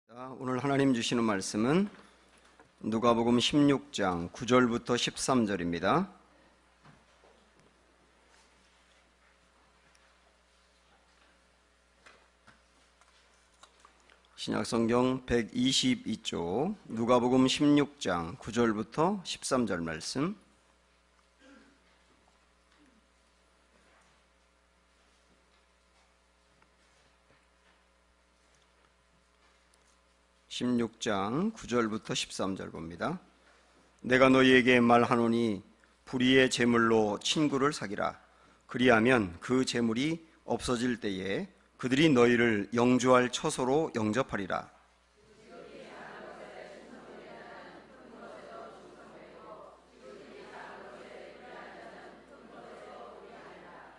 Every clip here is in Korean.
오늘 하나님 주시는 말씀은 누가복음 16장 9절부터 13절입니다. 신약성경 122쪽 누가복음 16장 9절부터 13절 말씀. (16장 9절부터 13절) 봅니다. 내가 너희에게 말하노니 불의의 제물로 친구를 사귀라. 그리하면 그 제물이 없어질 때에 그들이 너희를 영주할 처소로 영접하리라.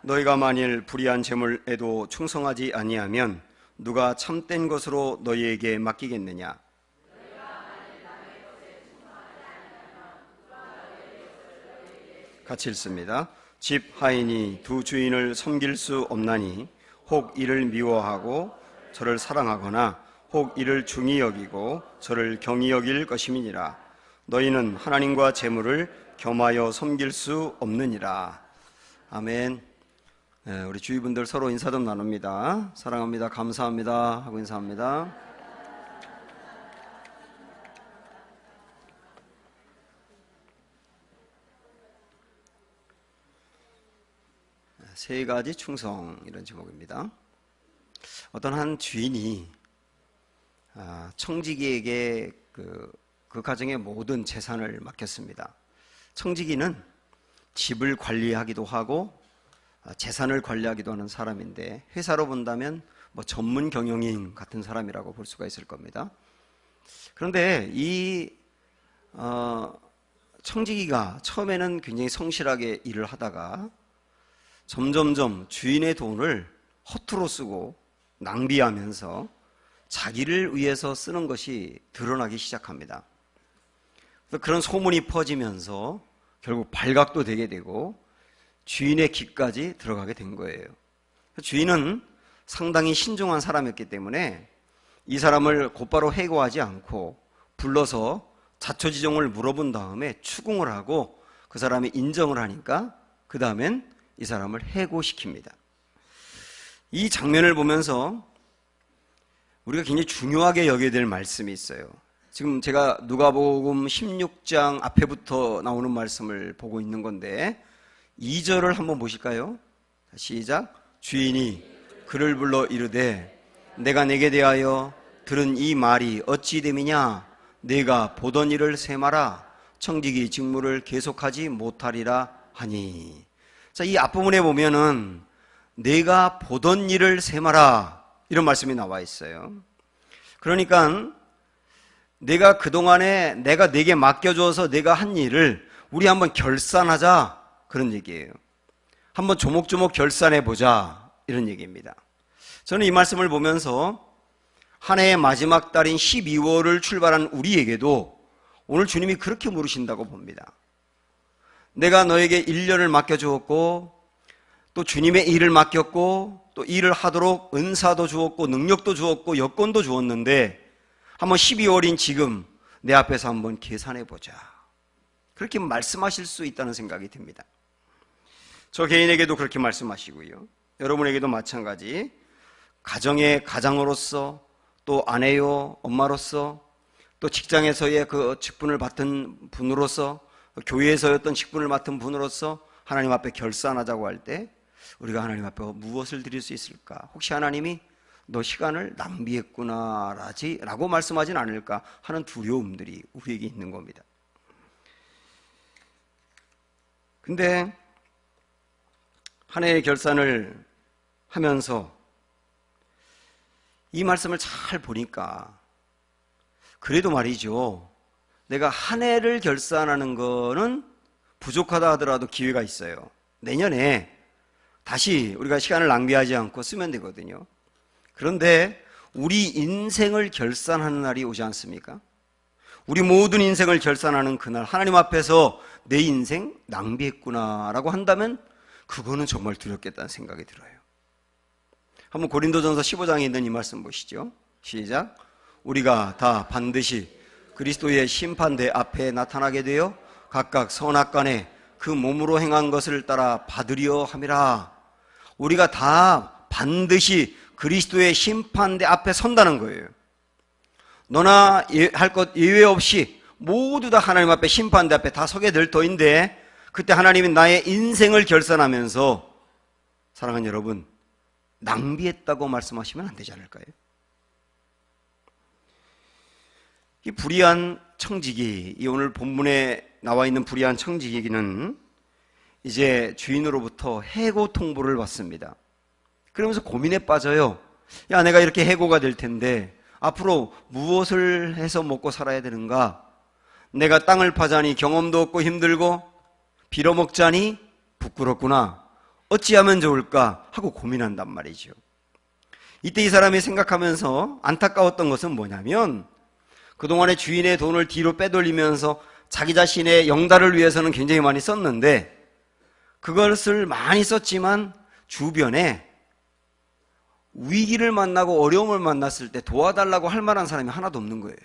너희가 만일 불의한 제물에도 충성하지 아니하면 누가 참된 것으로 너희에게 맡기겠느냐? 같이 읽습니다. 집 하인이 두 주인을 섬길 수 없나니 혹 이를 미워하고 저를 사랑하거나 혹 이를 중히 여기고 저를 경히 여길 것임이니라. 너희는 하나님과 재물을 겸하여 섬길 수 없느니라. 아멘. 우리 주위분들 서로 인사 좀 나눕니다. 사랑합니다, 감사합니다 하고 인사합니다. 세 가지 충성, 이런 제목입니다. 어떤 한 주인이 청지기에게 그 가정의 모든 재산을 맡겼습니다. 청지기는 집을 관리하기도 하고 재산을 관리하기도 하는 사람인데, 회사로 본다면 전문 경영인 같은 사람이라고 볼 수가 있을 겁니다. 그런데 이 청지기가 처음에는 굉장히 성실하게 일을 하다가 점점점 주인의 돈을 허투루 쓰고 낭비하면서 자기를 위해서 쓰는 것이 드러나기 시작합니다. 그런 소문이 퍼지면서 결국 발각도 되게 되고 주인의 귀까지 들어가게 된 거예요. 주인은 상당히 신중한 사람이었기 때문에 이 사람을 곧바로 해고하지 않고 불러서 자초지종을 물어본 다음에 추궁을 하고 그 사람이 인정을 하니까 그 다음엔 이 사람을 해고시킵니다. 이 장면을 보면서 우리가 굉장히 중요하게 여겨야 될 말씀이 있어요. 지금 제가 누가복음 16장 앞에부터 나오는 말씀을 보고 있는 건데 2절을 한번 보실까요? 시작. 주인이 그를 불러 이르되 내가 내게 대하여 들은 이 말이 어찌 됨이냐? 내가 보던 일을 세마라. 청지기 직무를 계속하지 못하리라 하니. 자, 이 앞부분에 보면은 내가 보던 일을 세마라, 이런 말씀이 나와 있어요. 그러니까 내가 그동안에 내가 내게 맡겨줘서 내가 한 일을 우리 한번 결산하자, 그런 얘기예요. 한번 조목조목 결산해보자, 이런 얘기입니다. 저는 이 말씀을 보면서 한 해의 마지막 달인 12월을 출발한 우리에게도 오늘 주님이 그렇게 물으신다고 봅니다. 내가 너에게 1년을 맡겨주었고 또 주님의 일을 맡겼고 또 일을 하도록 은사도 주었고 능력도 주었고 여건도 주었는데 한번 12월인 지금 내 앞에서 한번 계산해보자, 그렇게 말씀하실 수 있다는 생각이 듭니다. 저 개인에게도 그렇게 말씀하시고요, 여러분에게도 마찬가지. 가정의 가장으로서, 또 아내요 엄마로서, 또 직장에서의 그 직분을 맡은 분으로서, 교회에서였던 직분을 맡은 분으로서 하나님 앞에 결산하자고 할 때 우리가 하나님 앞에 무엇을 드릴 수 있을까? 혹시 하나님이 너 시간을 낭비했구나 라고 말씀하진 않을까 하는 두려움들이 우리에게 있는 겁니다. 근데 한 해의 결산을 하면서 이 말씀을 잘 보니까 그래도 말이죠, 내가 한 해를 결산하는 거는 부족하다 하더라도 기회가 있어요. 내년에 다시 우리가 시간을 낭비하지 않고 쓰면 되거든요. 그런데 우리 인생을 결산하는 날이 오지 않습니까? 우리 모든 인생을 결산하는 그날, 하나님 앞에서 내 인생 낭비했구나 라고 한다면 그거는 정말 두렵겠다는 생각이 들어요. 한번 고린도전서 15장에 있는 이 말씀 보시죠. 시작. 우리가 다 반드시 그리스도의 심판대 앞에 나타나게 되어 각각 선악간에 그 몸으로 행한 것을 따라 받으려 함이라. 우리가 다 반드시 그리스도의 심판대 앞에 선다는 거예요. 너나 할 것 예외 없이 모두 다 하나님 앞에 심판대 앞에 다 서게 될 터인데, 그때 하나님이 나의 인생을 결산하면서 사랑하는 여러분, 낭비했다고 말씀하시면 안 되지 않을까요? 이 불의한 청지기, 이 오늘 본문에 나와 있는 불의한 청지기는 이제 주인으로부터 해고 통보를 받습니다. 그러면서 고민에 빠져요. 야, 내가 이렇게 해고가 될 텐데 앞으로 무엇을 해서 먹고 살아야 되는가? 내가 땅을 파자니 경험도 없고 힘들고 빌어먹자니 부끄럽구나. 어찌하면 좋을까? 하고 고민한단 말이죠. 이때 이 사람이 생각하면서 안타까웠던 것은 뭐냐면, 그동안에 주인의 돈을 뒤로 빼돌리면서 자기 자신의 영달을 위해서는 굉장히 많이 썼는데, 그것을 많이 썼지만 주변에 위기를 만나고 어려움을 만났을 때 도와달라고 할 만한 사람이 하나도 없는 거예요.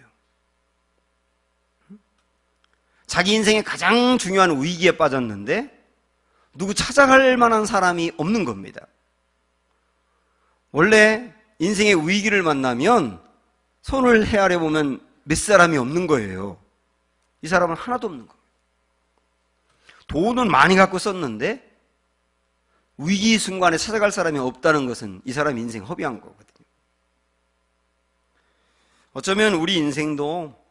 자기 인생의 가장 중요한 위기에 빠졌는데 누구 찾아갈 만한 사람이 없는 겁니다. 원래 인생의 위기를 만나면 손을 헤아려 보면 몇 사람이 없는 거예요. 이 사람은 하나도 없는 거예요. 돈은 많이 갖고 썼는데 위기 순간에 찾아갈 사람이 없다는 것은 이 사람 인생 허비한 거거든요. 어쩌면 우리 인생도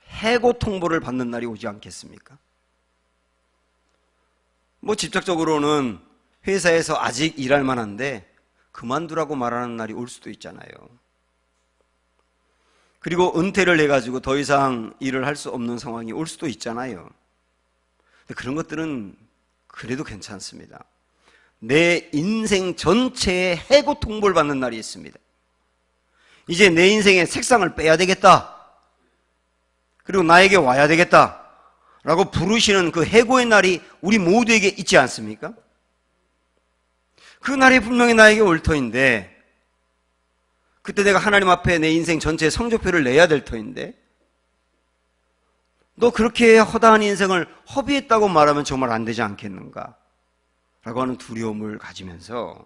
해고 통보를 받는 날이 오지 않겠습니까? 뭐 직접적으로는 회사에서 아직 일할 만한데 그만두라고 말하는 날이 올 수도 있잖아요. 그리고 은퇴를 해가지고 더 이상 일을 할 수 없는 상황이 올 수도 있잖아요. 근데 그런 것들은 그래도 괜찮습니다. 내 인생 전체에 해고 통보를 받는 날이 있습니다. 이제 내 인생의 색상을 빼야 되겠다. 그리고 나에게 와야 되겠다 라고 부르시는 그 해고의 날이 우리 모두에게 있지 않습니까? 그 날이 분명히 나에게 올 터인데, 그때 내가 하나님 앞에 내 인생 전체의 성적표를 내야 될 터인데, 너 그렇게 허다한 인생을 허비했다고 말하면 정말 안 되지 않겠는가 라고 하는 두려움을 가지면서,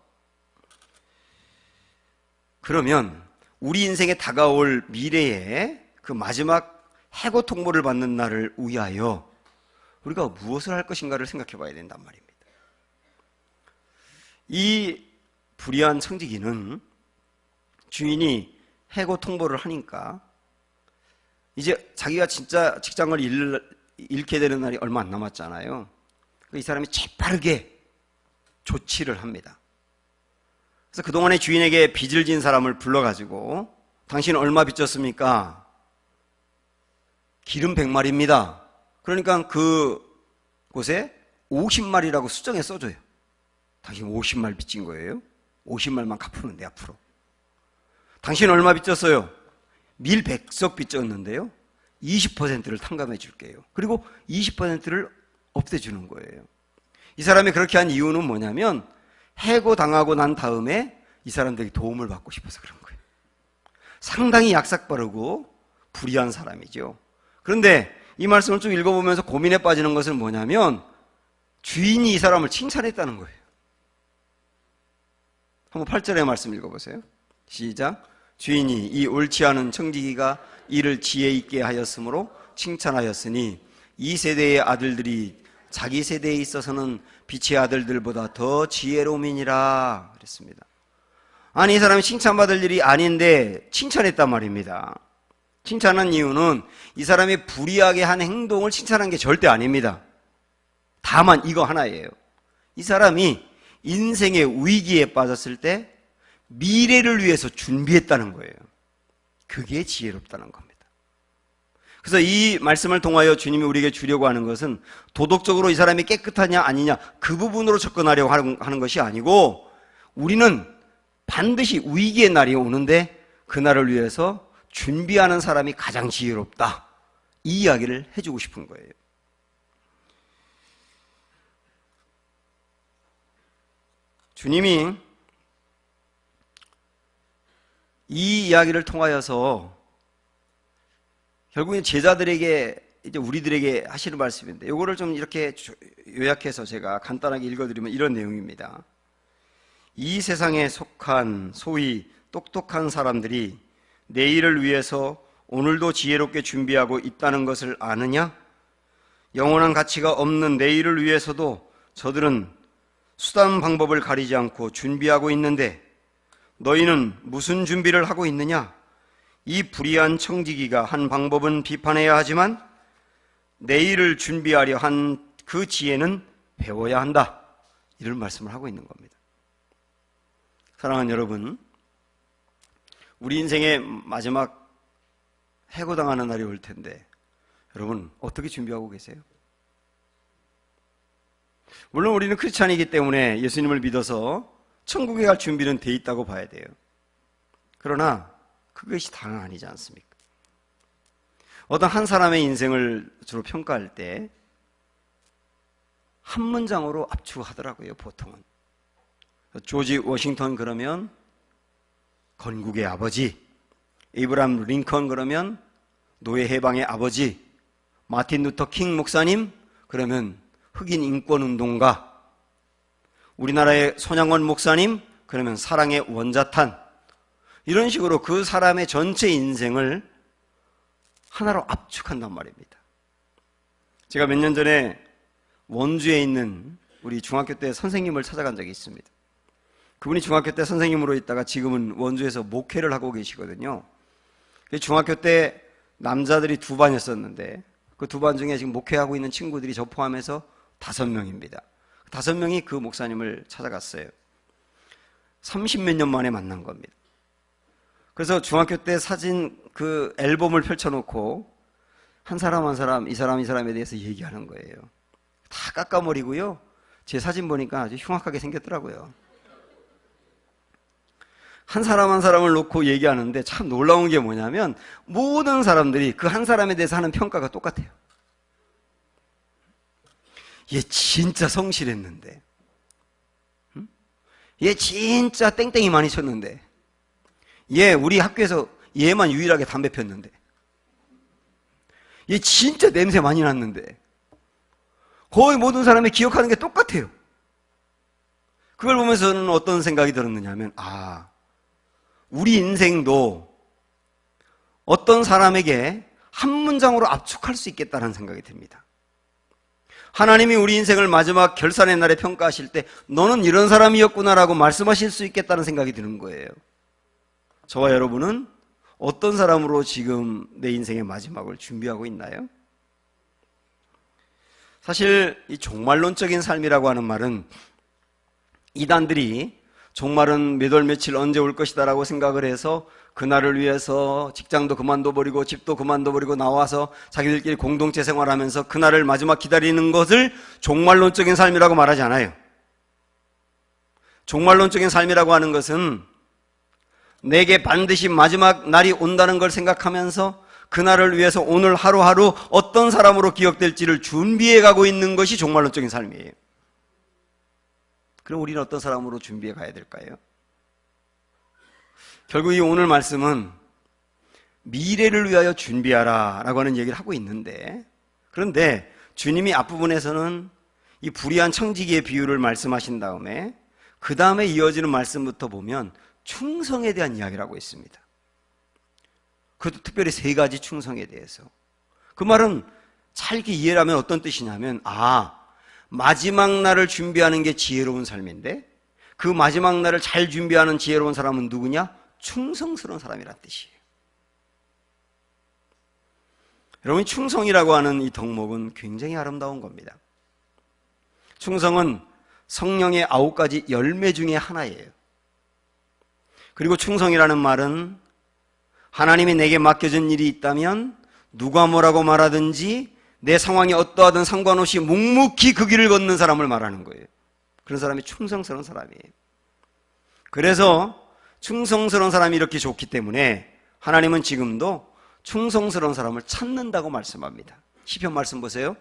그러면 우리 인생에 다가올 미래에 그 마지막 해고 통보를 받는 날을 위하여 우리가 무엇을 할 것인가를 생각해 봐야 된단 말입니다. 이 불의한 청지기는 주인이 해고 통보를 하니까 이제 자기가 진짜 직장을 잃게 되는 날이 얼마 안 남았잖아요. 이 사람이 재빠르게 조치를 합니다. 그래서 그동안에 주인에게 빚을 진 사람을 불러가지고, 당신 얼마 빚졌습니까? 기름 100마리입니다. 그러니까 그 곳에 50마리라고 수정해 써줘요. 당신 50말 빚진 거예요. 50말만 갚으면 돼 앞으로. 당신 얼마 빚졌어요? 밀 100석 빚졌는데요. 20%를 탕감해 줄게요. 그리고 20%를 없애주는 거예요. 이 사람이 그렇게 한 이유는 뭐냐면, 해고당하고 난 다음에 이 사람들에게 도움을 받고 싶어서 그런 거예요. 상당히 약삭빠르고 불의한 사람이죠. 그런데 이 말씀을 쭉 읽어보면서 고민에 빠지는 것은 뭐냐면, 주인이 이 사람을 칭찬했다는 거예요. 한번 8절의 말씀 읽어보세요. 시작. 주인이 이 옳지 않은 청지기가 이를 지혜 있게 하였으므로 칭찬하였으니 이 세대의 아들들이 자기 세대에 있어서는 빛의 아들들보다 더 지혜로움이니라 그랬습니다. 아니, 이 사람이 칭찬받을 일이 아닌데 칭찬했단 말입니다. 칭찬한 이유는 이 사람이 불의하게 한 행동을 칭찬한 게 절대 아닙니다. 다만 이거 하나예요. 이 사람이 인생의 위기에 빠졌을 때 미래를 위해서 준비했다는 거예요. 그게 지혜롭다는 겁니다. 그래서 이 말씀을 통하여 주님이 우리에게 주려고 하는 것은 도덕적으로 이 사람이 깨끗하냐 아니냐 그 부분으로 접근하려고 하는 것이 아니고, 우리는 반드시 위기의 날이 오는데 그 날을 위해서 준비하는 사람이 가장 지혜롭다, 이 이야기를 해주고 싶은 거예요. 주님이 이 이야기를 통하여서 결국엔 제자들에게 이제 우리들에게 하시는 말씀인데, 요거를 좀 이렇게 요약해서 제가 간단하게 읽어드리면 이런 내용입니다. 이 세상에 속한 소위 똑똑한 사람들이 내일을 위해서 오늘도 지혜롭게 준비하고 있다는 것을 아느냐? 영원한 가치가 없는 내일을 위해서도 저들은 수단 방법을 가리지 않고 준비하고 있는데 너희는 무슨 준비를 하고 있느냐? 이 불의한 청지기가 한 방법은 비판해야 하지만 내일을 준비하려 한 그 지혜는 배워야 한다. 이런 말씀을 하고 있는 겁니다. 사랑하는 여러분, 우리 인생의 마지막 해고당하는 날이 올 텐데 여러분 어떻게 준비하고 계세요? 물론 우리는 크리스찬이기 때문에 예수님을 믿어서 천국에 갈 준비는 돼 있다고 봐야 돼요. 그러나 그것이 다는 아니지 않습니까? 어떤 한 사람의 인생을 주로 평가할 때 한 문장으로 압축하더라고요, 보통은. 조지 워싱턴 그러면 건국의 아버지, 에이브람 링컨 그러면 노예 해방의 아버지, 마틴 루터 킹 목사님 그러면 흑인 인권운동가, 우리나라의 손양원 목사님 그러면 사랑의 원자탄, 이런 식으로 그 사람의 전체 인생을 하나로 압축한단 말입니다. 제가 몇 년 전에 원주에 있는 우리 중학교 때 선생님을 찾아간 적이 있습니다. 그분이 중학교 때 선생님으로 있다가 지금은 원주에서 목회를 하고 계시거든요. 중학교 때 남자들이 2반이었었는데 그 2반 중에 지금 목회하고 있는 친구들이 저 포함해서 5명입니다. 5명이 그 목사님을 찾아갔어요. 30몇 년 만에 만난 겁니다. 그래서 중학교 때 사진 그 앨범을 펼쳐놓고 한 사람 한 사람 이 사람에 대해서 얘기하는 거예요. 다 깎아머리고요. 제 사진 보니까 아주 흉악하게 생겼더라고요. 한 사람 한 사람을 놓고 얘기하는데 참 놀라운 게 뭐냐면 모든 사람들이 그 한 사람에 대해서 하는 평가가 똑같아요. 얘 진짜 성실했는데, 얘 진짜 땡땡이 많이 쳤는데, 얘 우리 학교에서 얘만 유일하게 담배 폈는데, 얘 진짜 냄새 많이 났는데, 거의 모든 사람이 기억하는 게 똑같아요. 그걸 보면서 저는 어떤 생각이 들었느냐 하면, 우리 인생도 어떤 사람에게 한 문장으로 압축할 수 있겠다는 생각이 듭니다. 하나님이 우리 인생을 마지막 결산의 날에 평가하실 때 너는 이런 사람이었구나라고 말씀하실 수 있겠다는 생각이 드는 거예요. 저와 여러분은 어떤 사람으로 지금 내 인생의 마지막을 준비하고 있나요? 사실 이 종말론적인 삶이라고 하는 말은 이단들이 종말은 몇 월 며칠 언제 올 것이다 라고 생각을 해서 그날을 위해서 직장도 그만둬버리고 집도 그만둬버리고 나와서 자기들끼리 공동체 생활하면서 그날을 마지막 기다리는 것을 종말론적인 삶이라고 말하지 않아요. 종말론적인 삶이라고 하는 것은 내게 반드시 마지막 날이 온다는 걸 생각하면서 그날을 위해서 오늘 하루하루 어떤 사람으로 기억될지를 준비해 가고 있는 것이 종말론적인 삶이에요. 그럼 우리는 어떤 사람으로 준비해 가야 될까요? 결국 이 오늘 말씀은 미래를 위하여 준비하라 라고 하는 얘기를 하고 있는데, 그런데 주님이 앞부분에서는 이 불의한 청지기의 비유를 말씀하신 다음에 그 다음에 이어지는 말씀부터 보면 충성에 대한 이야기를 하고 있습니다. 그것도 특별히 3가지 충성에 대해서. 그 말은 잘 이렇게 이해를 하면 어떤 뜻이냐면, 마지막 날을 준비하는 게 지혜로운 삶인데 그 마지막 날을 잘 준비하는 지혜로운 사람은 누구냐? 충성스러운 사람이란 뜻이에요. 여러분, 충성이라고 하는 이 덕목은 굉장히 아름다운 겁니다. 충성은 성령의 9가지 열매 중에 하나예요. 그리고 충성이라는 말은 하나님이 내게 맡겨준 일이 있다면 누가 뭐라고 말하든지 내 상황이 어떠하든 상관없이 묵묵히 그 길을 걷는 사람을 말하는 거예요. 그런 사람이 충성스러운 사람이에요. 그래서 충성스러운 사람이 이렇게 좋기 때문에 하나님은 지금도 충성스러운 사람을 찾는다고 말씀합니다. 시편 말씀 보세요.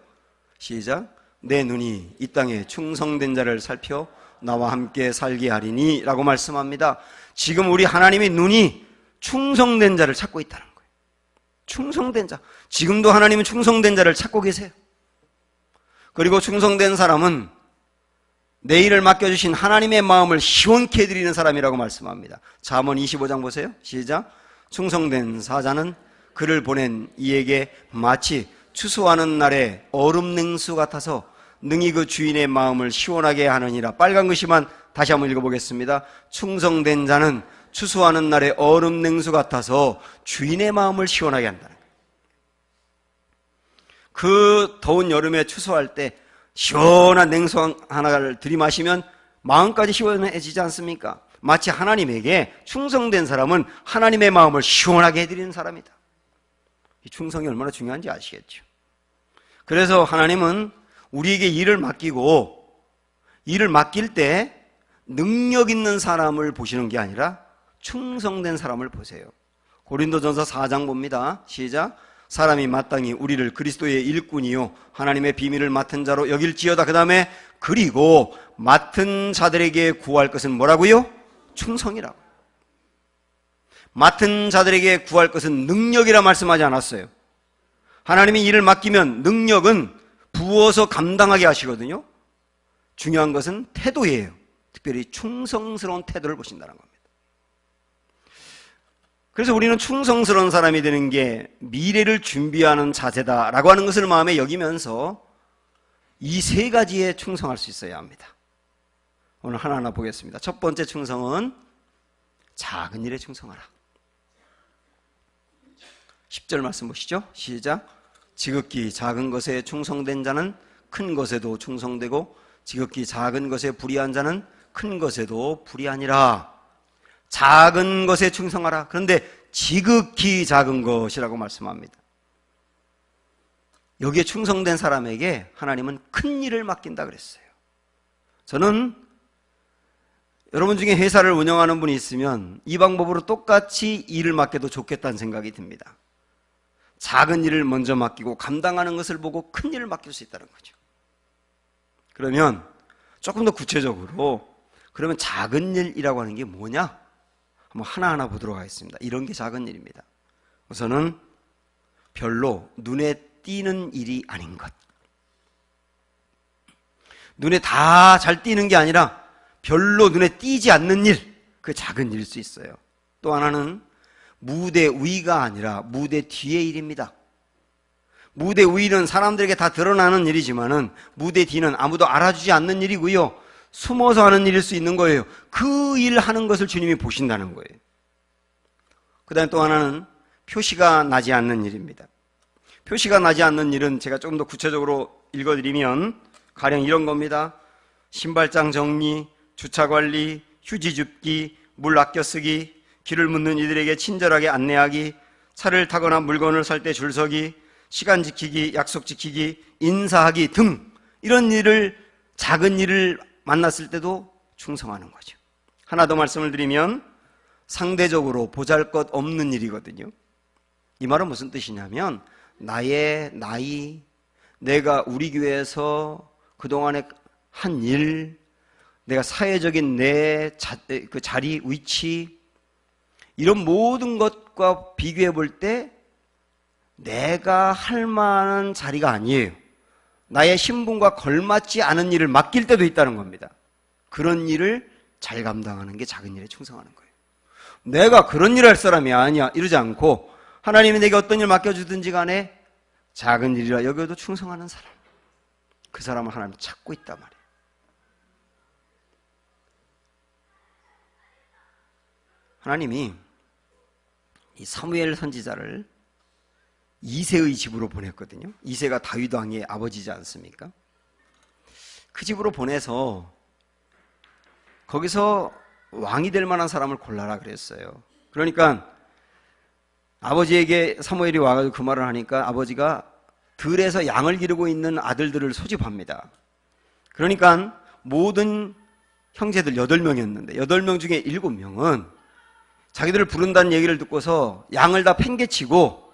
시작. 내 눈이 이 땅에 충성된 자를 살펴 나와 함께 살게 하리니 라고 말씀합니다. 지금 우리 하나님의 눈이 충성된 자를 찾고 있다는 거예요. 충성된 자. 지금도 하나님은 충성된 자를 찾고 계세요. 그리고 충성된 사람은 내 일을 맡겨주신 하나님의 마음을 시원케 해드리는 사람이라고 말씀합니다. 잠언 25장 보세요. 시작. 충성된 사자는 그를 보낸 이에게 마치 추수하는 날에 얼음 냉수 같아서 능히 그 주인의 마음을 시원하게 하느니라. 빨간 글씨만 다시 한번 읽어보겠습니다. 충성된 자는 추수하는 날에 얼음 냉수 같아서 주인의 마음을 시원하게 한다는 거예요. 그 더운 여름에 추수할 때 시원한 냉수 하나를 들이마시면 마음까지 시원해지지 않습니까? 마치 하나님에게 충성된 사람은 하나님의 마음을 시원하게 해드리는 사람이다. 이 충성이 얼마나 중요한지 아시겠죠? 그래서 하나님은 우리에게 일을 맡기고 일을 맡길 때 능력 있는 사람을 보시는 게 아니라 충성된 사람을 보세요. 고린도전서 4장 봅니다. 시작. 사람이 마땅히 우리를 그리스도의 일꾼이요 하나님의 비밀을 맡은 자로 여길지어다. 그 다음에 그리고 맡은 자들에게 구할 것은 뭐라고요? 충성이라고. 맡은 자들에게 구할 것은 능력이라 말씀하지 않았어요. 하나님이 일을 맡기면 능력은 부어서 감당하게 하시거든요. 중요한 것은 태도예요. 특별히 충성스러운 태도를 보신다는 겁니다. 그래서 우리는 충성스러운 사람이 되는 게 미래를 준비하는 자세다라고 하는 것을 마음에 여기면서 이 세 가지에 충성할 수 있어야 합니다. 오늘 하나하나 보겠습니다. 첫 번째 충성은 작은 일에 충성하라. 10절 말씀 보시죠. 시작. 지극히 작은 것에 충성된 자는 큰 것에도 충성되고 지극히 작은 것에 불의한 자는 큰 것에도 불의하니라. 작은 것에 충성하라. 그런데 지극히 작은 것이라고 말씀합니다. 여기에 충성된 사람에게 하나님은 큰 일을 맡긴다 그랬어요. 저는 여러분 중에 회사를 운영하는 분이 있으면 이 방법으로 똑같이 일을 맡겨도 좋겠다는 생각이 듭니다. 작은 일을 먼저 맡기고 감당하는 것을 보고 큰 일을 맡길 수 있다는 거죠. 그러면 조금 더 구체적으로 그러면 작은 일이라고 하는 게 뭐냐? 한번 하나하나 보도록 하겠습니다. 이런 게 작은 일입니다. 우선은 별로 눈에 띄는 일이 아닌 것. 눈에 다 잘 띄는 게 아니라 별로 눈에 띄지 않는 일, 그게 작은 일일 수 있어요. 또 하나는 무대 위가 아니라 무대 뒤의 일입니다. 무대 위는 사람들에게 다 드러나는 일이지만은 무대 뒤는 아무도 알아주지 않는 일이고요. 숨어서 하는 일일 수 있는 거예요. 그 일 하는 것을 주님이 보신다는 거예요. 그 다음에 또 하나는 표시가 나지 않는 일입니다. 표시가 나지 않는 일은 제가 조금 더 구체적으로 읽어드리면 가령 이런 겁니다. 신발장 정리, 주차관리, 휴지 줍기, 물 아껴 쓰기, 길을 묻는 이들에게 친절하게 안내하기, 차를 타거나 물건을 살 때 줄서기, 시간 지키기, 약속 지키기, 인사하기 등 이런 일을, 작은 일을 만났을 때도 충성하는 거죠. 하나 더 말씀을 드리면 상대적으로 보잘것없는 일이거든요. 이 말은 무슨 뜻이냐면 나의 나이, 내가 우리 교회에서 그동안에 한 일, 내가 사회적인 내 그 자리, 위치 이런 모든 것과 비교해 볼 때 내가 할 만한 자리가 아니에요. 나의 신분과 걸맞지 않은 일을 맡길 때도 있다는 겁니다. 그런 일을 잘 감당하는 게 작은 일에 충성하는 거예요. 내가 그런 일을 할 사람이 아니야 이러지 않고 하나님이 내게 어떤 일 맡겨주든지 간에 작은 일이라 여겨도 충성하는 사람, 그 사람을 하나님 찾고 있단 말이에요. 하나님이 이 사무엘 선지자를 이새의 집으로 보냈거든요. 이새가 다윗 왕의 아버지지 않습니까? 그 집으로 보내서 거기서 왕이 될 만한 사람을 골라라 그랬어요. 그러니까 아버지에게 사무엘이 와가지고 그 말을 하니까 아버지가 들에서 양을 기르고 있는 아들들을 소집합니다. 그러니까 모든 형제들 8명이었는데 8명 중에 7명은 자기들을 부른다는 얘기를 듣고서 양을 다 팽개치고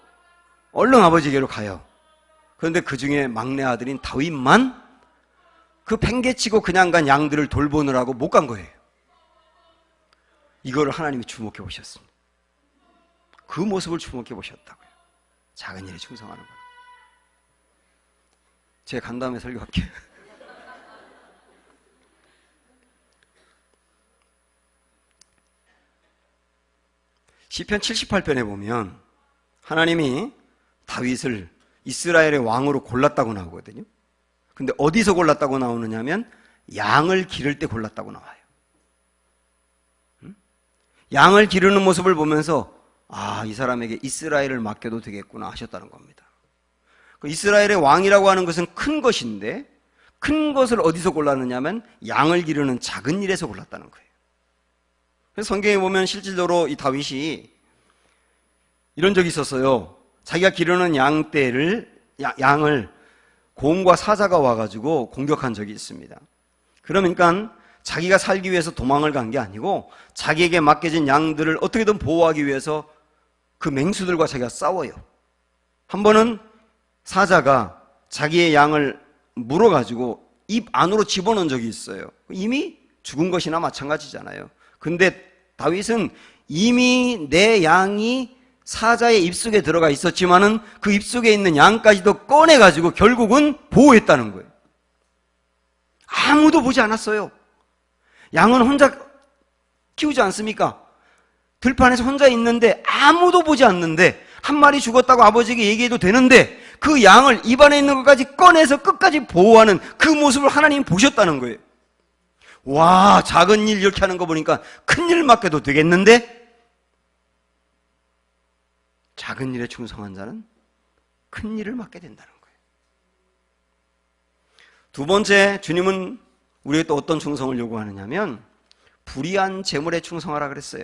얼른 아버지에게로 가요. 그런데 그 중에 막내 아들인 다윗만 그 팽개치고 그냥 간 양들을 돌보느라고 못 간 거예요. 이거를 하나님이 주목해 보셨습니다. 그 모습을 주목해 보셨다고요. 작은 일에 충성하는 거예요. 제가 간 다음에 설교할게요. 시편 78편에 보면 하나님이 다윗을 이스라엘의 왕으로 골랐다고 나오거든요. 근데 어디서 골랐다고 나오느냐 하면 양을 기를 때 골랐다고 나와요. 양을 기르는 모습을 보면서 이 사람에게 이스라엘을 맡겨도 되겠구나 하셨다는 겁니다. 이스라엘의 왕이라고 하는 것은 큰 것인데 큰 것을 어디서 골랐느냐 하면 양을 기르는 작은 일에서 골랐다는 거예요. 그래서 성경에 보면 실질적으로 이 다윗이 이런 적이 있었어요. 자기가 기르는 양을 곰과 사자가 와가지고 공격한 적이 있습니다. 그러니까 자기가 살기 위해서 도망을 간 게 아니고 자기에게 맡겨진 양들을 어떻게든 보호하기 위해서 그 맹수들과 자기가 싸워요. 한 번은 사자가 자기의 양을 물어가지고 입 안으로 집어넣은 적이 있어요. 이미 죽은 것이나 마찬가지잖아요. 근데 다윗은 이미 내 양이 사자의 입속에 들어가 있었지만은 그 입속에 있는 양까지도 꺼내가지고 결국은 보호했다는 거예요. 아무도 보지 않았어요. 양은 혼자 키우지 않습니까? 들판에서 혼자 있는데 아무도 보지 않는데 한 마리 죽었다고 아버지에게 얘기해도 되는데 그 양을 입안에 있는 것까지 꺼내서 끝까지 보호하는 그 모습을 하나님이 보셨다는 거예요. 와, 작은 일 이렇게 하는 거 보니까 큰 일 맡겨도 되겠는데? 작은 일에 충성한 자는 큰 일을 맡게 된다는 거예요. 두 번째, 주님은 우리에게 또 어떤 충성을 요구하느냐면 불의한 재물에 충성하라 그랬어요.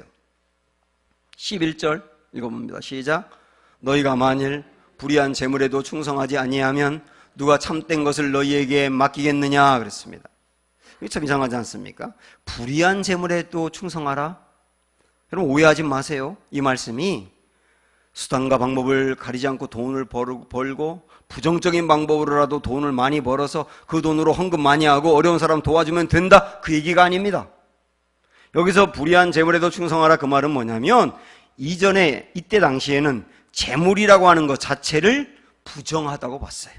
11절 읽어봅니다. 시작. 너희가 만일 불의한 재물에도 충성하지 아니하면 누가 참된 것을 너희에게 맡기겠느냐 그랬습니다. 이게 참 이상하지 않습니까? 불의한 재물에도 충성하라. 여러분 오해하지 마세요. 이 말씀이 수단과 방법을 가리지 않고 돈을 벌고 부정적인 방법으로라도 돈을 많이 벌어서 그 돈으로 헌금 많이 하고 어려운 사람 도와주면 된다, 그 얘기가 아닙니다. 여기서 불의한 재물에도 충성하라 그 말은 뭐냐면 이때 당시에는 재물이라고 하는 것 자체를 부정하다고 봤어요.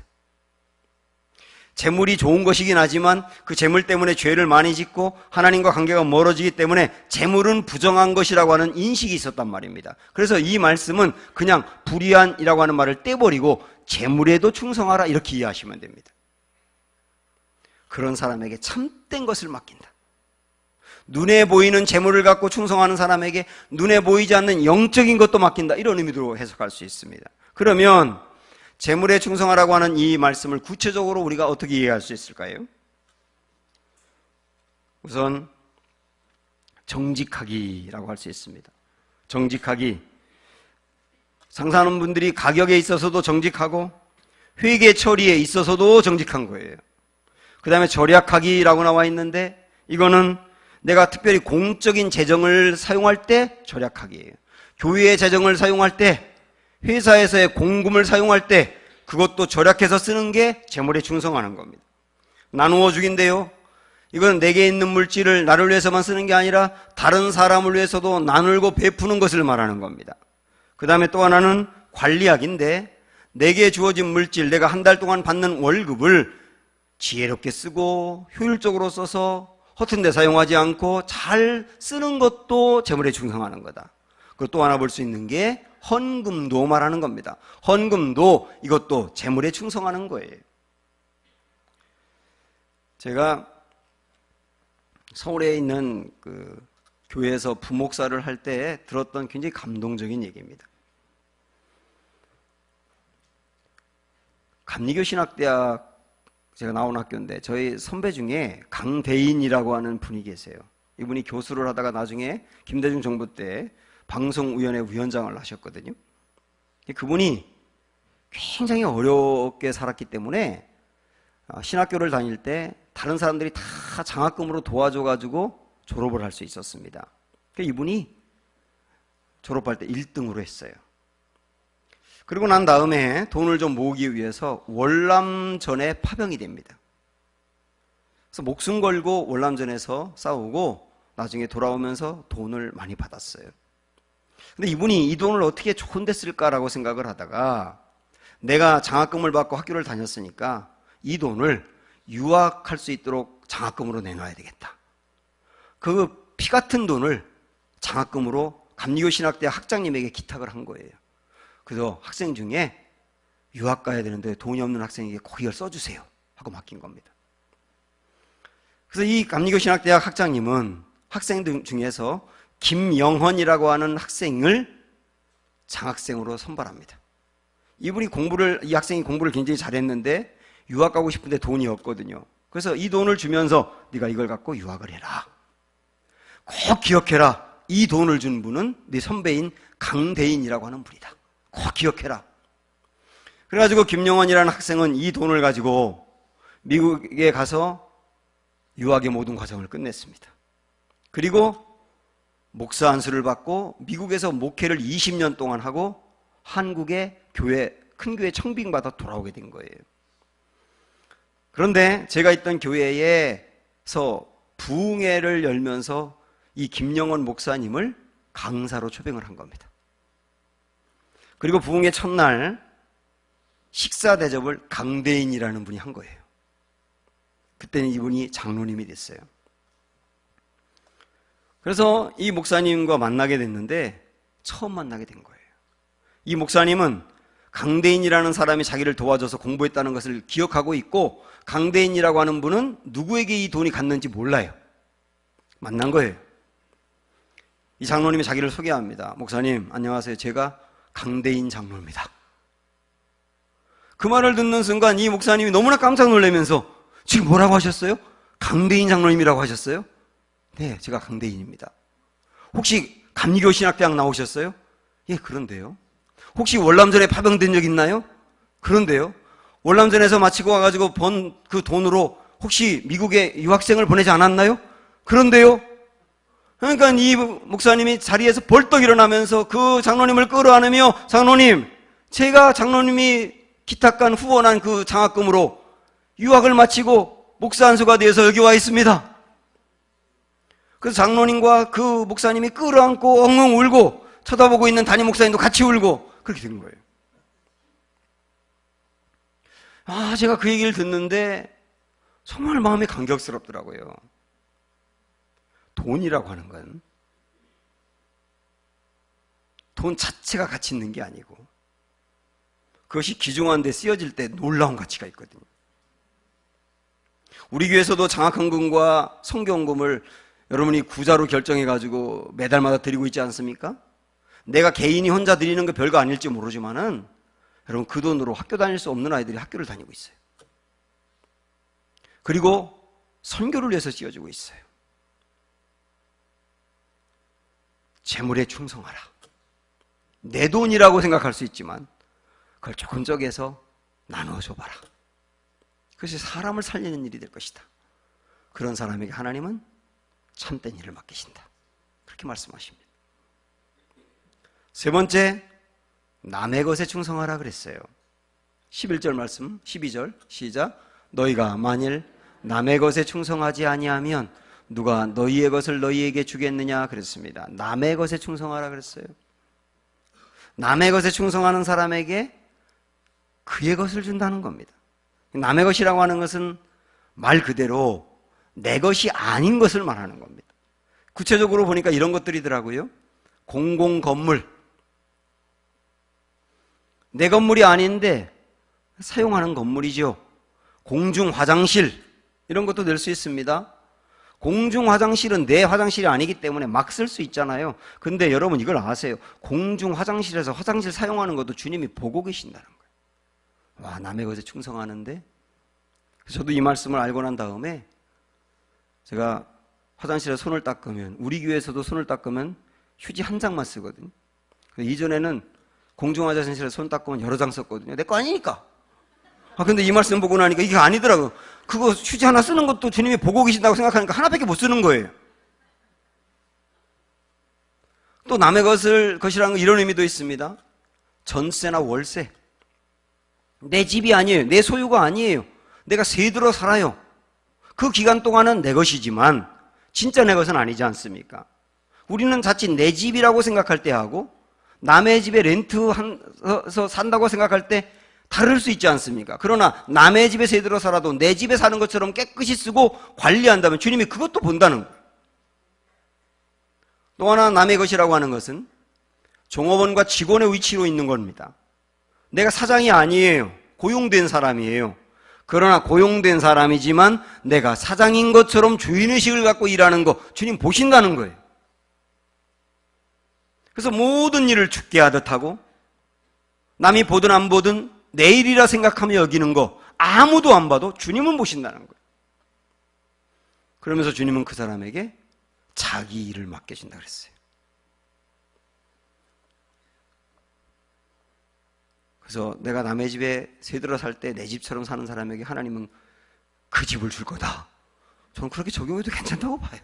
재물이 좋은 것이긴 하지만 그 재물 때문에 죄를 많이 짓고 하나님과 관계가 멀어지기 때문에 재물은 부정한 것이라고 하는 인식이 있었단 말입니다. 그래서 이 말씀은 그냥 불의한이라고 하는 말을 떼버리고 재물에도 충성하라 이렇게 이해하시면 됩니다. 그런 사람에게 참된 것을 맡긴다. 눈에 보이는 재물을 갖고 충성하는 사람에게 눈에 보이지 않는 영적인 것도 맡긴다, 이런 의미로 해석할 수 있습니다. 그러면 재물에 충성하라고 하는 이 말씀을 구체적으로 우리가 어떻게 이해할 수 있을까요? 우선 정직하기라고 할 수 있습니다. 정직하기, 상사하는 분들이 가격에 있어서도 정직하고 회계 처리에 있어서도 정직한 거예요. 그 다음에 절약하기라고 나와 있는데 이거는 내가 특별히 공적인 재정을 사용할 때 절약하기예요. 교회의 재정을 사용할 때, 회사에서의 공금을 사용할 때 그것도 절약해서 쓰는 게 재물에 충성하는 겁니다. 나누어 주기인데요, 이건 내게 있는 물질을 나를 위해서만 쓰는 게 아니라 다른 사람을 위해서도 나누고 베푸는 것을 말하는 겁니다. 그 다음에 또 하나는 관리학인데 내게 주어진 물질, 내가 한 달 동안 받는 월급을 지혜롭게 쓰고 효율적으로 써서 허튼 데 사용하지 않고 잘 쓰는 것도 재물에 충성하는 거다. 그리고 또 하나 볼 수 있는 게 헌금도 말하는 겁니다. 헌금도 이것도 재물에 충성하는 거예요. 제가 서울에 있는 그 교회에서 부목사를 할 때 들었던 굉장히 감동적인 얘기입니다. 감리교신학대학 제가 나온 학교인데 저희 선배 중에 강대인이라고 하는 분이 계세요. 이분이 교수를 하다가 나중에 김대중 정부 때 방송위원회 위원장을 하셨거든요. 그분이 굉장히 어렵게 살았기 때문에 신학교를 다닐 때 다른 사람들이 다 장학금으로 도와줘가지고 졸업을 할 수 있었습니다. 이분이 졸업할 때 1등으로 했어요. 그리고 난 다음에 돈을 좀 모으기 위해서 월남전에 파병이 됩니다. 그래서 목숨 걸고 월남전에서 싸우고 나중에 돌아오면서 돈을 많이 받았어요. 근데 이분이 이 돈을 어떻게 좋은 데 쓸까라고 생각을 하다가 내가 장학금을 받고 학교를 다녔으니까 이 돈을 유학할 수 있도록 장학금으로 내놔야 되겠다. 그 피 같은 돈을 장학금으로 감리교신학대학 학장님에게 기탁을 한 거예요. 그래서 학생 중에 유학 가야 되는데 돈이 없는 학생에게 꼭 이걸 써주세요 하고 맡긴 겁니다. 그래서 이 감리교신학대학 학장님은 학생들 중에서 김영헌이라고 하는 학생을 장학생으로 선발합니다. 이 학생이 공부를 굉장히 잘했는데 유학 가고 싶은데 돈이 없거든요. 그래서 이 돈을 주면서 네가 이걸 갖고 유학을 해라. 꼭 기억해라. 이 돈을 준 분은 네 선배인 강대인이라고 하는 분이다. 꼭 기억해라. 그래가지고 김영헌이라는 학생은 이 돈을 가지고 미국에 가서 유학의 모든 과정을 끝냈습니다. 그리고 목사 안수를 받고 미국에서 목회를 20년 동안 하고 한국의 큰 교회 청빙받아 돌아오게 된 거예요. 그런데 제가 있던 교회에서 부흥회를 열면서 이 김영헌 목사님을 강사로 초빙을 한 겁니다. 그리고 부흥회 첫날 식사 대접을 강대인이라는 분이 한 거예요. 그때는 이분이 장로님이 됐어요. 그래서 이 목사님과 만나게 됐는데 처음 만나게 된 거예요. 이 목사님은 강대인이라는 사람이 자기를 도와줘서 공부했다는 것을 기억하고 있고 강대인이라고 하는 분은 누구에게 이 돈이 갔는지 몰라요. 만난 거예요. 이 장로님이 자기를 소개합니다. 목사님 안녕하세요. 제가 강대인 장로입니다. 그 말을 듣는 순간 이 목사님이 너무나 깜짝 놀라면서 지금 뭐라고 하셨어요? 강대인 장로님이라고 하셨어요? 네, 제가 강대인입니다. 혹시 감리교신학대학 나오셨어요? 예, 그런데요. 혹시 월남전에 파병된 적 있나요? 그런데요. 월남전에서 마치고 와가지고 번 그 돈으로 혹시 미국에 유학생을 보내지 않았나요? 그런데요. 그러니까 이 목사님이 자리에서 벌떡 일어나면서 그 장로님을 끌어안으며 장로님, 제가 장로님이 기탁관 후원한 그 장학금으로 유학을 마치고 목사 안수가 되어서 여기 와 있습니다. 그래서 장로님과 그 목사님이 끌어안고 엉엉 울고 쳐다보고 있는 담임 목사님도 같이 울고 그렇게 된 거예요. 제가 그 얘기를 듣는데 정말 마음이 감격스럽더라고요. 돈이라고 하는 건 돈 자체가 가치 있는 게 아니고 그것이 귀중한 데 쓰여질 때 놀라운 가치가 있거든요. 우리 교회에서도 장학헌금과 성경금을 여러분이 구자로 결정해가지고 매달마다 드리고 있지 않습니까? 내가 개인이 혼자 드리는 거 별거 아닐지 모르지만은 여러분 그 돈으로 학교 다닐 수 없는 아이들이 학교를 다니고 있어요. 그리고 선교를 위해서 쓰여지고 있어요. 재물에 충성하라. 내 돈이라고 생각할 수 있지만 그걸 조금 쪼개서 나누어 줘봐라. 그것이 사람을 살리는 일이 될 것이다. 그런 사람에게 하나님은 참된 일을 맡기신다. 그렇게 말씀하십니다. 세 번째, 남의 것에 충성하라 그랬어요. 11절 말씀, 12절 시작. 너희가 만일 남의 것에 충성하지 아니하면 누가 너희의 것을 너희에게 주겠느냐 그랬습니다. 남의 것에 충성하라 그랬어요. 남의 것에 충성하는 사람에게 그의 것을 준다는 겁니다. 남의 것이라고 하는 것은 말 그대로 내 것이 아닌 것을 말하는 겁니다. 구체적으로 보니까 이런 것들이더라고요. 공공건물, 내 건물이 아닌데 사용하는 건물이죠. 공중화장실, 이런 것도 낼 수 있습니다. 공중화장실은 내 화장실이 아니기 때문에 막 쓸 수 있잖아요. 근데 여러분 이걸 아세요? 공중화장실에서 화장실 사용하는 것도 주님이 보고 계신다는 거예요. 와, 남의 것에 충성하는데? 저도 이 말씀을 알고 난 다음에 제가 화장실에 손을 닦으면, 우리 교회에서도 손을 닦으면 휴지 한 장만 쓰거든요. 이전에는 공중화장실에 손 닦으면 여러 장 썼거든요. 내 거 아니니까. 근데 이 말씀 보고 나니까 이게 아니더라고요. 그거 휴지 하나 쓰는 것도 주님이 보고 계신다고 생각하니까 하나밖에 못 쓰는 거예요. 또 남의 것이라는 건 이런 의미도 있습니다. 전세나 월세. 내 집이 아니에요. 내 소유가 아니에요. 내가 세들어 살아요. 그 기간 동안은 내 것이지만 진짜 내 것은 아니지 않습니까? 우리는 자칫 내 집이라고 생각할 때 하고 남의 집에 렌트해서 산다고 생각할 때 다를 수 있지 않습니까? 그러나 남의 집에 새들어 살아도 내 집에 사는 것처럼 깨끗이 쓰고 관리한다면 주님이 그것도 본다는 거예요. 또 하나 남의 것이라고 하는 것은 종업원과 직원의 위치로 있는 겁니다. 내가 사장이 아니에요. 고용된 사람이에요. 그러나 고용된 사람이지만 내가 사장인 것처럼 주인의식을 갖고 일하는 거 주님 보신다는 거예요. 그래서 모든 일을 죽게 하듯 하고 남이 보든 안 보든 내 일이라 생각하며 여기는 거 아무도 안 봐도 주님은 보신다는 거예요. 그러면서 주님은 그 사람에게 자기 일을 맡겨준다 그랬어요. 그래서 내가 남의 집에 새들어 살 때 내 집처럼 사는 사람에게 하나님은 그 집을 줄 거다. 저는 그렇게 적용해도 괜찮다고 봐요.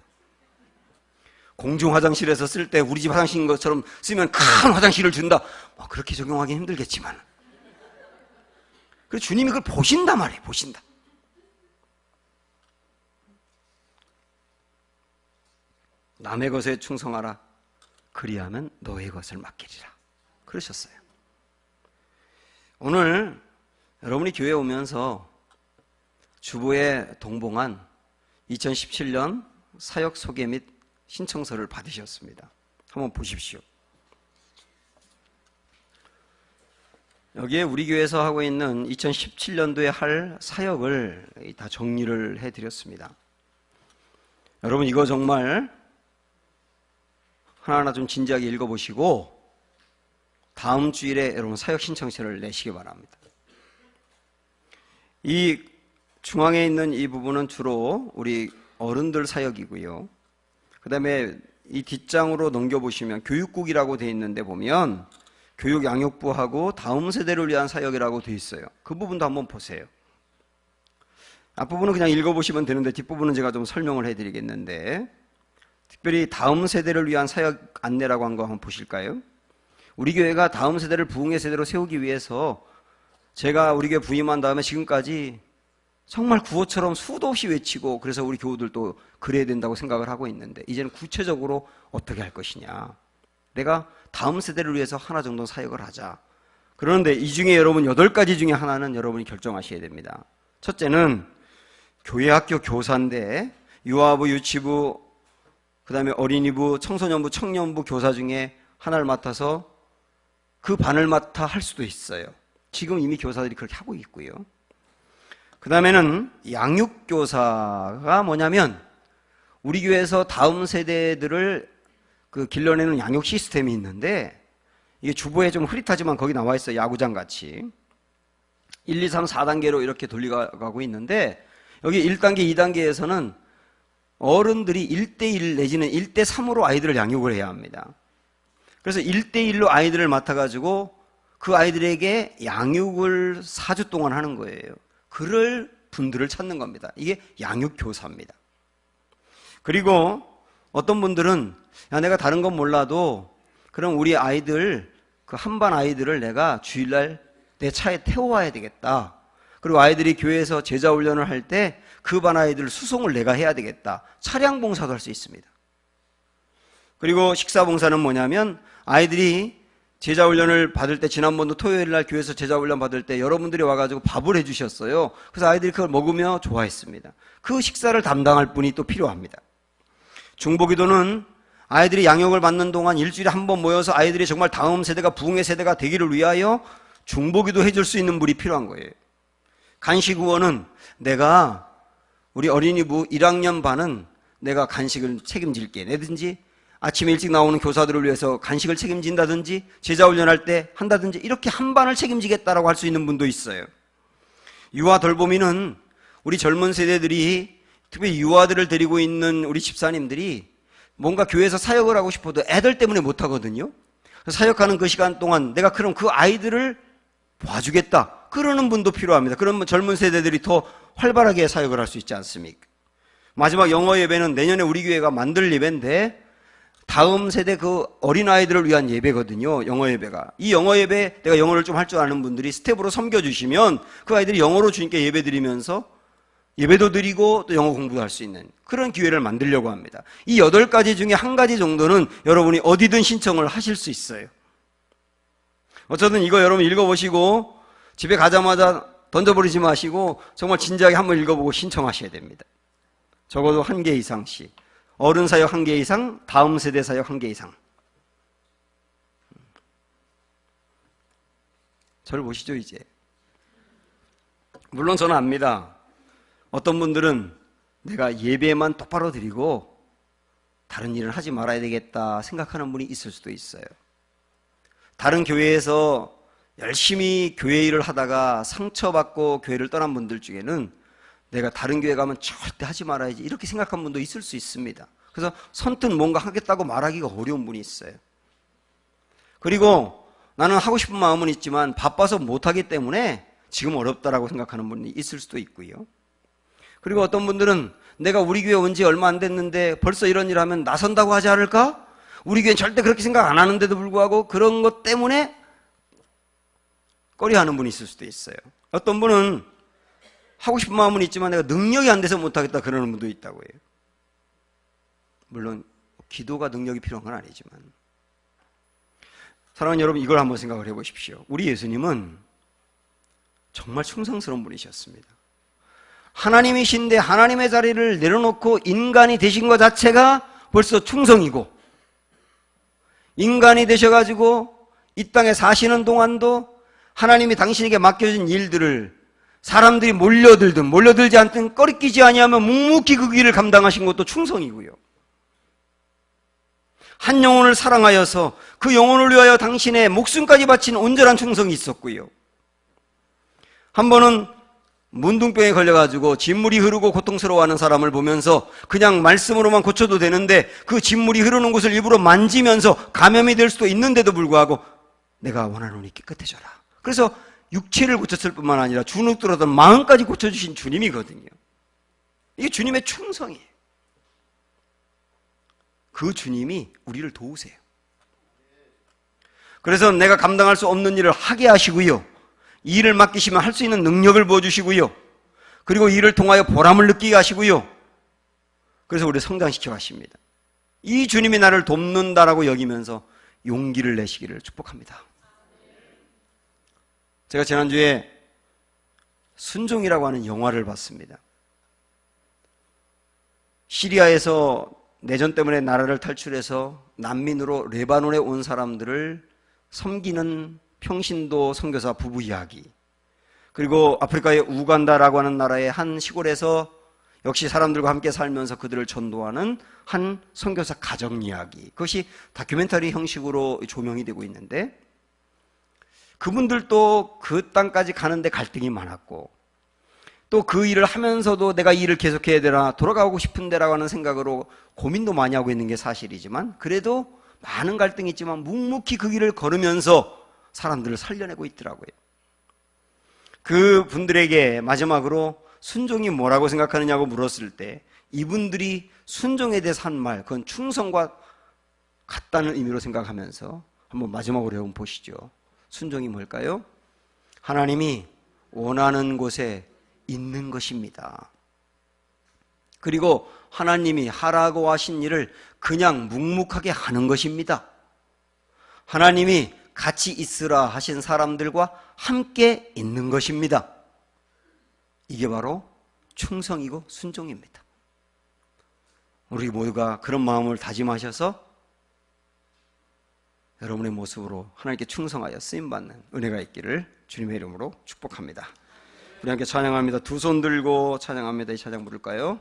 공중 화장실에서 쓸 때 우리 집 화장실인 것처럼 쓰면 큰 화장실을 준다. 그렇게 적용하기는 힘들겠지만. 그래서 주님이 그걸 보신단 말이에요. 보신다. 남의 것에 충성하라. 그리하면 너의 것을 맡기리라. 그러셨어요. 오늘 여러분이 교회에 오면서 주보에 동봉한 2017년 사역 소개 및 신청서를 받으셨습니다. 한번 보십시오. 여기에 우리 교회에서 하고 있는 2017년도에 할 사역을 다 정리를 해드렸습니다. 여러분 이거 정말 하나하나 좀 진지하게 읽어보시고 다음 주일에 여러분 사역 신청서를 내시기 바랍니다. 이 중앙에 있는 이 부분은 주로 우리 어른들 사역이고요. 그 다음에 이 뒷장으로 넘겨보시면 교육국이라고 되어 있는데 보면 교육양육부하고 다음 세대를 위한 사역이라고 되어 있어요. 그 부분도 한번 보세요. 앞부분은 그냥 읽어보시면 되는데 뒷부분은 제가 좀 설명을 해드리겠는데 특별히 다음 세대를 위한 사역 안내라고 한 거 한번 보실까요? 우리 교회가 다음 세대를 부흥의 세대로 세우기 위해서 제가 우리 교회 부임한 다음에 지금까지 정말 구호처럼 수도 없이 외치고 그래서 우리 교우들도 그래야 된다고 생각을 하고 있는데 이제는 구체적으로 어떻게 할 것이냐. 내가 다음 세대를 위해서 하나 정도 사역을 하자. 그런데 이 중에 여러분 8가지 중에 하나는 여러분이 결정하셔야 됩니다. 첫째는 교회 학교 교사인데 유아부, 유치부, 그 다음에 어린이부, 청소년부, 청년부 교사 중에 하나를 맡아서 그 반을 맡아 할 수도 있어요. 지금 이미 교사들이 그렇게 하고 있고요. 그 다음에는 양육교사가 뭐냐면 우리 교회에서 다음 세대들을 길러내는 양육 시스템이 있는데 이게 주보에 좀 흐릿하지만 거기 나와 있어요. 야구장 같이 1, 2, 3, 4단계로 이렇게 돌려가고 있는데 여기 1단계, 2단계에서는 어른들이 1대1 내지는 1대3으로 아이들을 양육을 해야 합니다. 그래서 1대1로 아이들을 맡아가지고 그 아이들에게 양육을 4주 동안 하는 거예요. 그럴 분들을 찾는 겁니다. 이게 양육교사입니다. 그리고 어떤 분들은 야, 내가 다른 건 몰라도 그럼 우리 아이들 그 한반 아이들을 내가 주일날 내 차에 태워와야 되겠다. 그리고 아이들이 교회에서 제자 훈련을 할 때 그 반 아이들 수송을 내가 해야 되겠다. 차량 봉사도 할 수 있습니다. 그리고 식사 봉사는 뭐냐면 아이들이 제자 훈련을 받을 때 지난번도 토요일 날 교회에서 제자 훈련 받을 때 여러분들이 와가지고 밥을 해주셨어요. 그래서 아이들이 그걸 먹으며 좋아했습니다. 그 식사를 담당할 분이 또 필요합니다. 중보기도는 아이들이 양육을 받는 동안 일주일에 한 번 모여서 아이들이 정말 다음 세대가 부흥의 세대가 되기를 위하여 중보기도 해줄 수 있는 분이 필요한 거예요. 간식후원은 내가 우리 어린이부 1학년 반은 내가 간식을 책임질게. 내든지 아침에 일찍 나오는 교사들을 위해서 간식을 책임진다든지 제자훈련할 때 한다든지 이렇게 한 반을 책임지겠다라고 할 수 있는 분도 있어요. 유아 돌보미는 우리 젊은 세대들이 특히 유아들을 데리고 있는 우리 집사님들이 뭔가 교회에서 사역을 하고 싶어도 애들 때문에 못하거든요. 사역하는 그 시간 동안 내가 그럼 그 아이들을 봐주겠다. 그러는 분도 필요합니다. 그러면 젊은 세대들이 더 활발하게 사역을 할 수 있지 않습니까? 마지막 영어 예배는 내년에 우리 교회가 만들 예배인데 다음 세대 그 어린아이들을 위한 예배거든요. 영어 예배가. 이 영어 예배 내가 영어를 좀 할 줄 아는 분들이 스텝으로 섬겨주시면 그 아이들이 영어로 주님께 예배 드리면서 예배도 드리고 또 영어 공부도 할 수 있는 그런 기회를 만들려고 합니다. 이 8가지 중에 한 가지 정도는 여러분이 어디든 신청을 하실 수 있어요. 어쨌든 이거 여러분 읽어보시고 집에 가자마자 던져버리지 마시고 정말 진지하게 한번 읽어보고 신청하셔야 됩니다. 적어도 1개 이상씩. 어른 사역 1개 이상, 다음 세대 사역 1개 이상. 저를 보시죠, 이제. 물론 저는 압니다. 어떤 분들은 내가 예배만 똑바로 드리고 다른 일은 하지 말아야 되겠다 생각하는 분이 있을 수도 있어요. 다른 교회에서 열심히 교회 일을 하다가 상처받고 교회를 떠난 분들 중에는 내가 다른 교회 가면 절대 하지 말아야지 이렇게 생각한 분도 있을 수 있습니다. 그래서 선뜻 뭔가 하겠다고 말하기가 어려운 분이 있어요. 그리고 나는 하고 싶은 마음은 있지만 바빠서 못하기 때문에 지금 어렵다라고 생각하는 분이 있을 수도 있고요. 그리고 어떤 분들은 내가 우리 교회 온 지 얼마 안 됐는데 벌써 이런 일 하면 나선다고 하지 않을까? 우리 교회는 절대 그렇게 생각 안 하는데도 불구하고 그런 것 때문에 꺼려하는 분이 있을 수도 있어요. 어떤 분은 하고 싶은 마음은 있지만 내가 능력이 안 돼서 못하겠다 그러는 분도 있다고 해요. 물론 기도가 능력이 필요한 건 아니지만. 사랑하는 여러분, 이걸 한번 생각을 해보십시오. 우리 예수님은 정말 충성스러운 분이셨습니다. 하나님이신데 하나님의 자리를 내려놓고 인간이 되신 것 자체가 벌써 충성이고, 인간이 되셔가지고 이 땅에 사시는 동안도 하나님이 당신에게 맡겨진 일들을 사람들이 몰려들든 몰려들지 않든 꺼리끼지 아니하면 묵묵히 그 길을 감당하신 것도 충성이고요. 한 영혼을 사랑하여서 그 영혼을 위하여 당신의 목숨까지 바친 온전한 충성이 있었고요. 한 번은 문둥병에 걸려가지고 진물이 흐르고 고통스러워하는 사람을 보면서 그냥 말씀으로만 고쳐도 되는데 그 진물이 흐르는 곳을 일부러 만지면서 감염이 될 수도 있는데도 불구하고 내가 원하노니 깨끗해져라. 그래서 육체를 고쳤을 뿐만 아니라 주눅들었던 마음까지 고쳐주신 주님이거든요. 이게 주님의 충성이에요. 그 주님이 우리를 도우세요. 그래서 내가 감당할 수 없는 일을 하게 하시고요, 이 일을 맡기시면 할 수 있는 능력을 부어주시고요, 그리고 이 일을 통하여 보람을 느끼게 하시고요, 그래서 우리를 성장시켜 가십니다. 이 주님이 나를 돕는다라고 여기면서 용기를 내시기를 축복합니다. 제가 지난주에 순종이라고 하는 영화를 봤습니다. 시리아에서 내전 때문에 나라를 탈출해서 난민으로 레바논에 온 사람들을 섬기는 평신도 선교사 부부 이야기, 그리고 아프리카의 우간다라고 하는 나라의 한 시골에서 역시 사람들과 함께 살면서 그들을 전도하는 한 선교사 가정 이야기, 그것이 다큐멘터리 형식으로 조명이 되고 있는데, 그분들도 그 땅까지 가는데 갈등이 많았고, 또 그 일을 하면서도 내가 이 일을 계속해야 되나, 돌아가고 싶은데라고 하는 생각으로 고민도 많이 하고 있는 게 사실이지만, 그래도 많은 갈등이 있지만 묵묵히 그 길을 걸으면서 사람들을 살려내고 있더라고요. 그 분들에게 마지막으로 순종이 뭐라고 생각하느냐고 물었을 때 이분들이 순종에 대해서 한 말, 그건 충성과 같다는 의미로 생각하면서 한번 마지막으로 한번 보시죠. 순종이 뭘까요? 하나님이 원하는 곳에 있는 것입니다. 그리고 하나님이 하라고 하신 일을 그냥 묵묵하게 하는 것입니다. 하나님이 같이 있으라 하신 사람들과 함께 있는 것입니다. 이게 바로 충성이고 순종입니다. 우리 모두가 그런 마음을 다짐하셔서 여러분의 모습으로 하나님께 충성하여 쓰임받는 은혜가 있기를 주님의 이름으로 축복합니다. 우리 함께 찬양합니다. 두 손 들고 찬양합니다. 이 찬양 부를까요?